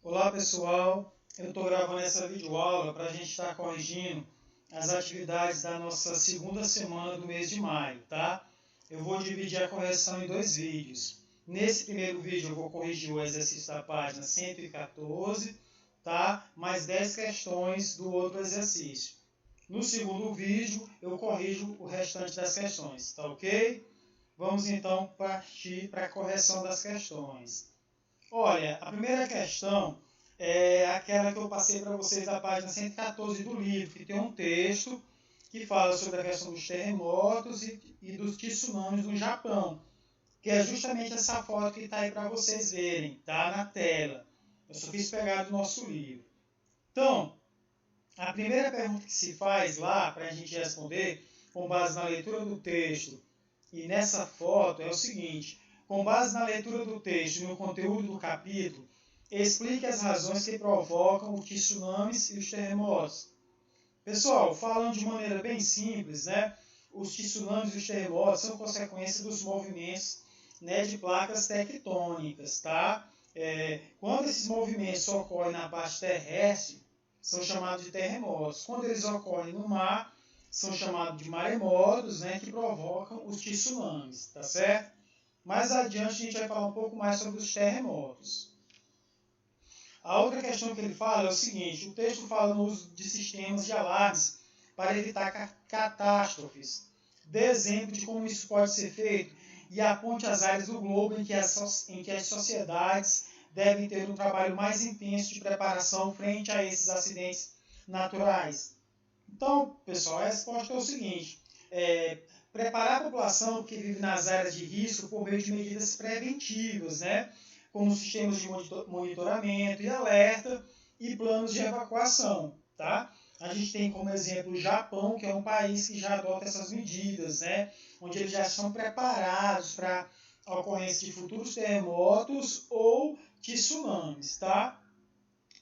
Olá pessoal, eu estou gravando essa videoaula para a gente estar corrigindo as atividades da nossa segunda semana do mês de maio, tá? Eu vou dividir a correção em dois vídeos. Nesse primeiro vídeo eu vou corrigir o exercício da página 114, tá? Mais 10 questões do outro exercício. No segundo vídeo eu corrijo o restante das questões, tá ok? Vamos então partir para a correção das questões. Olha, a primeira questão é aquela que eu passei para vocês da página 114 do livro, que tem um texto que fala sobre a questão dos terremotos e dos tsunamis no Japão, que é justamente essa foto que está aí para vocês verem, tá na tela. Eu só fiz pegar do nosso livro. Então, a primeira pergunta que se faz lá, para a gente responder, com base na leitura do texto e nessa foto, é o seguinte: com base na leitura do texto e no conteúdo do capítulo, explique as razões que provocam os tsunamis e os terremotos. Pessoal, falando de maneira bem simples, né, os tsunamis e os terremotos são consequência dos movimentos, né, de placas tectônicas, tá? Quando esses movimentos ocorrem na parte terrestre, são chamados de terremotos. Quando eles ocorrem no mar, são chamados de maremotos, né, que provocam os tsunamis, tá certo? Mais adiante a gente vai falar um pouco mais sobre os terremotos. A outra questão que ele fala é o seguinte: o texto fala no uso de sistemas de alarmes para evitar catástrofes. Dê exemplo de como isso pode ser feito e aponte as áreas do globo em que as sociedades devem ter um trabalho mais intenso de preparação frente a esses acidentes naturais. Então, pessoal, a resposta é o seguinte: preparar a população que vive nas áreas de risco por meio de medidas preventivas, né? Como sistemas de monitoramento e alerta e planos de evacuação, tá? A gente tem como exemplo o Japão, que é um país que já adota essas medidas, né? Onde eles já estão preparados para a ocorrência de futuros terremotos ou tsunamis, tá?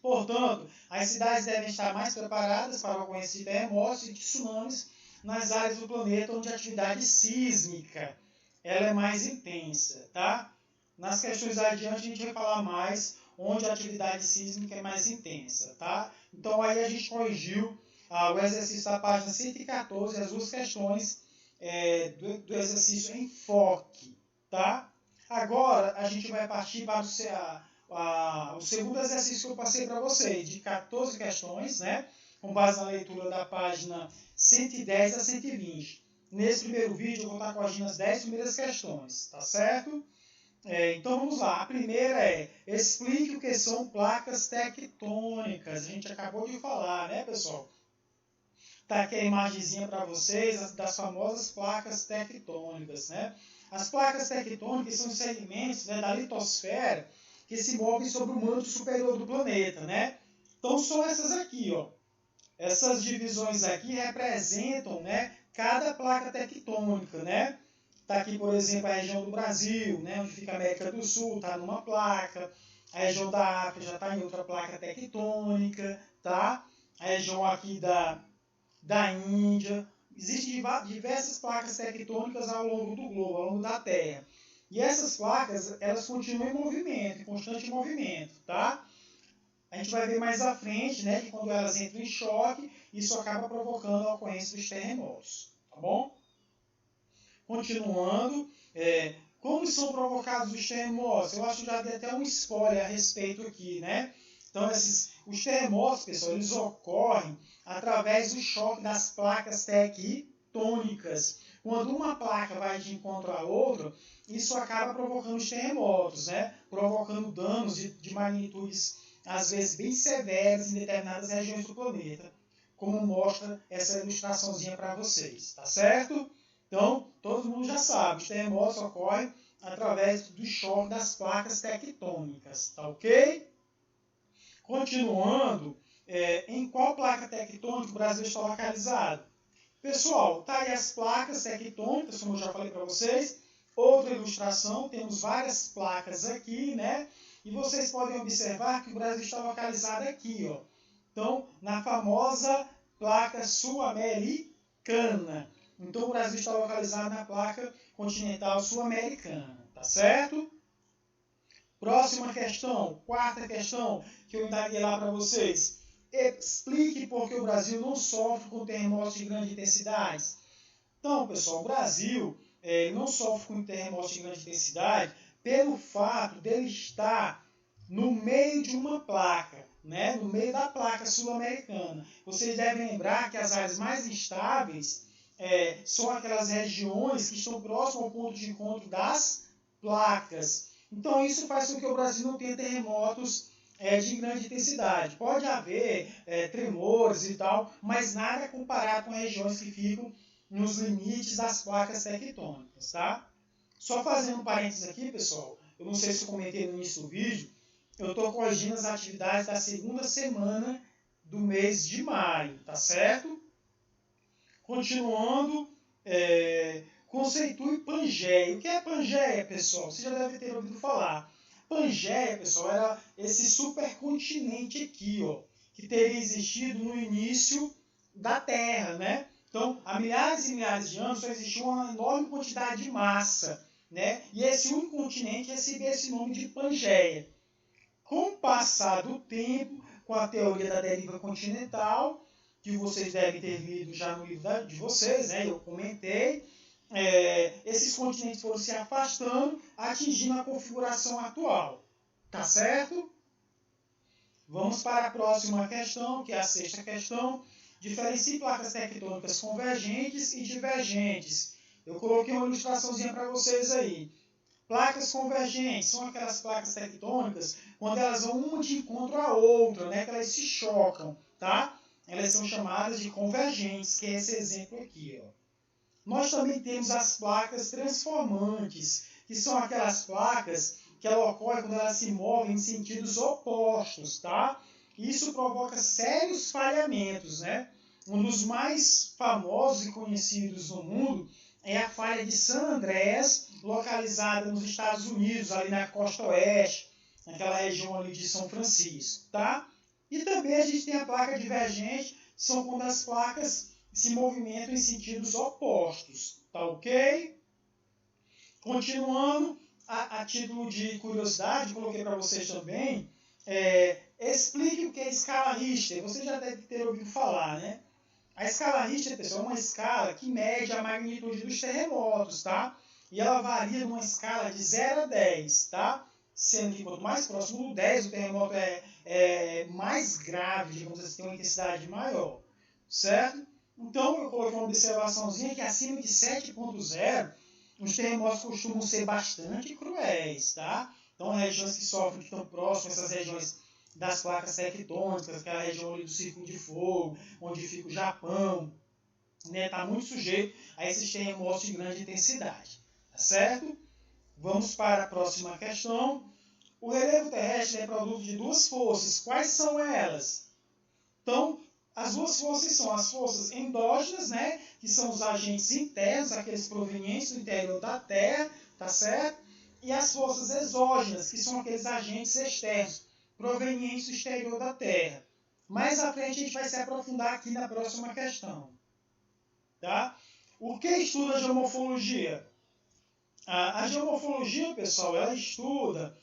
Portanto, as cidades devem estar mais preparadas para a ocorrência de terremotos e tsunamis nas áreas do planeta onde a atividade sísmica ela é mais intensa, tá? Nas questões adiante a gente vai falar mais onde a atividade sísmica é mais intensa, tá? Então aí a gente corrigiu o exercício da página 114, as duas questões do exercício enfoque, tá? Agora a gente vai partir para o segundo exercício que eu passei para vocês, de 14 questões, né? Com base na leitura da página 110 a 120. Nesse primeiro vídeo eu vou estar corrigindo as 10 primeiras questões, tá certo? Então vamos lá. A primeira é: explique o que são placas tectônicas. A gente acabou de falar, né, pessoal? Tá aqui a imagenzinha para vocês das famosas placas tectônicas, né? As placas tectônicas são segmentos, né, da litosfera que se movem sobre o manto superior do planeta, né? Então são essas aqui, ó. Essas divisões aqui representam, né, cada placa tectônica, né? Está aqui, por exemplo, a região do Brasil, né, onde fica a América do Sul, está numa placa. A região da África já está em outra placa tectônica, tá? A região aqui da Índia. Existem diversas placas tectônicas ao longo do globo, ao longo da Terra. E essas placas, elas continuam em movimento, em constante movimento, tá? A gente vai ver mais à frente, né, que quando elas entram em choque, isso acaba provocando a ocorrência dos terremotos, tá bom? Continuando, como são provocados os terremotos? Eu acho que já dei até um spoiler a respeito aqui, né? Então, os terremotos, pessoal, eles ocorrem através do choque das placas tectônicas. Quando uma placa vai de encontro à outra, isso acaba provocando os terremotos, né? Provocando danos de magnitudes, às vezes, bem severas em determinadas regiões do planeta, como mostra essa ilustraçãozinha para vocês, tá certo? Então, todo mundo já sabe, os terremotos ocorrem através do choque das placas tectônicas, tá ok? Continuando, em qual placa tectônica o Brasil está localizado? Pessoal, tá aí as placas tectônicas, como eu já falei para vocês. Outra ilustração, temos várias placas aqui, né? E vocês podem observar que o Brasil está localizado aqui, ó. Então, na famosa placa sul-americana. Então, o Brasil está localizado na placa continental sul-americana, tá certo? Próxima questão, quarta questão que eu indaguei lá para vocês. Explique por que o Brasil não sofre com terremotos de grande intensidade. Então, pessoal, o Brasil não sofre com terremotos de grande intensidade pelo fato dele estar no meio de uma placa, né? No meio da placa sul-americana. Vocês devem lembrar que as áreas mais instáveis são aquelas regiões que estão próximas ao ponto de encontro das placas. Então, isso faz com que o Brasil não tenha terremotos de grande intensidade. Pode haver tremores e tal, mas nada comparado com regiões que ficam nos limites das placas tectônicas, tá? Só fazendo um parênteses aqui, pessoal, eu não sei se eu comentei no início do vídeo, eu estou corrigindo as atividades da segunda semana do mês de maio, tá certo? Continuando, conceitue Pangeia. O que é Pangeia, pessoal? Você já deve ter ouvido falar. Pangeia, pessoal, era esse supercontinente aqui, ó, que teria existido no início da Terra, né? Então, há milhares e milhares de anos só existia uma enorme quantidade de massa, né? E esse único continente recebia esse nome de Pangeia. Com o passar do tempo, com a teoria da deriva continental, que vocês devem ter lido já no livro de vocês, né? Eu comentei, esses continentes foram se afastando, atingindo a configuração atual. Tá certo? Vamos para a próxima questão, que é a sexta questão. Diferencie placas tectônicas convergentes e divergentes. Eu coloquei uma ilustraçãozinha para vocês aí. Placas convergentes são aquelas placas tectônicas quando elas vão uma de encontro à outra, né? Que elas se chocam, tá? Elas são chamadas de convergentes, que é esse exemplo aqui, ó. Nós também temos as placas transformantes, que são aquelas placas que ela ocorre quando elas se movem em sentidos opostos, tá? Isso provoca sérios falhamentos, né? Um dos mais famosos e conhecidos no mundo é a falha de San Andreas, localizada nos Estados Unidos, ali na costa oeste, naquela região ali de São Francisco, tá? E também a gente tem a placa divergente, são quando as placas se movimentam em sentidos opostos, tá ok? Continuando, a título de curiosidade, coloquei para vocês também, explique o que é escala Richter. Você já deve ter ouvido falar, né? A escala Richter, pessoal, é uma escala que mede a magnitude dos terremotos, tá? E ela varia numa escala de 0 a 10, tá? Sendo que quanto mais próximo do 10, o terremoto é mais grave, digamos assim, tem uma intensidade maior, certo? Então, eu coloquei uma observaçãozinha que acima de 7.0, os terremotos costumam ser bastante cruéis, tá? Então, regiões que sofrem, que estão próximas, essas regiões das placas tectônicas, aquela região ali do Círculo de Fogo, onde fica o Japão, né? Está muito sujeito a esses terremotos de grande intensidade, tá certo? Vamos para a próxima questão. O relevo terrestre é produto de duas forças. Quais são elas? Então, as duas forças são as forças endógenas, né, que são os agentes internos, aqueles provenientes do interior da Terra, tá certo? E as forças exógenas, que são aqueles agentes externos, provenientes do exterior da Terra. Mais à frente a gente vai se aprofundar aqui na próxima questão. Tá? O que estuda a geomorfologia? A geomorfologia, pessoal, ela estuda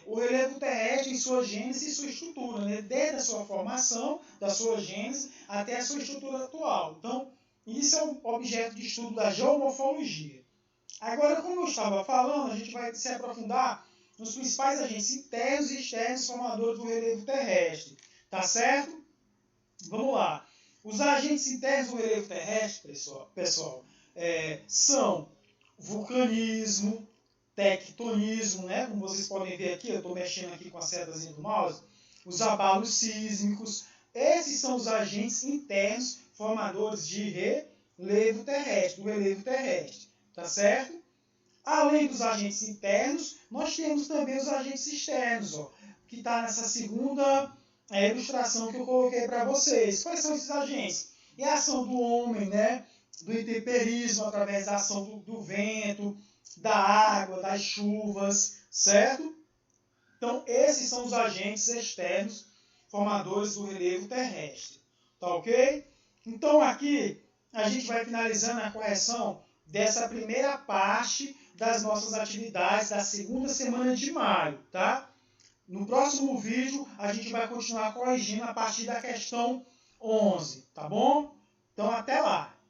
o relevo terrestre em sua gênese e sua estrutura, né? Desde a sua formação, da sua gênese, até a sua estrutura atual. Então, isso é um objeto de estudo da geomorfologia. Agora, como eu estava falando, a gente vai se aprofundar nos principais agentes internos e externos formadores do relevo terrestre. Tá certo? Vamos lá. Os agentes internos do relevo terrestre, pessoal, são vulcanismo, tectonismo, né? Como vocês podem ver aqui, eu estou mexendo aqui com a setazinha do mouse, os abalos sísmicos. Esses são os agentes internos formadores de relevo terrestre, do relevo terrestre. Tá certo? Além dos agentes internos, nós temos também os agentes externos, ó, que está nessa segunda ilustração que eu coloquei para vocês. Quais são esses agentes? É a ação do homem, né? Do intemperismo, através da ação do vento, da água, das chuvas, certo? Então, esses são os agentes externos formadores do relevo terrestre. Tá ok? Então, aqui, a gente vai finalizando a correção dessa primeira parte das nossas atividades da segunda semana de maio, tá? No próximo vídeo, a gente vai continuar corrigindo a partir da questão 11, tá bom? Então, até lá!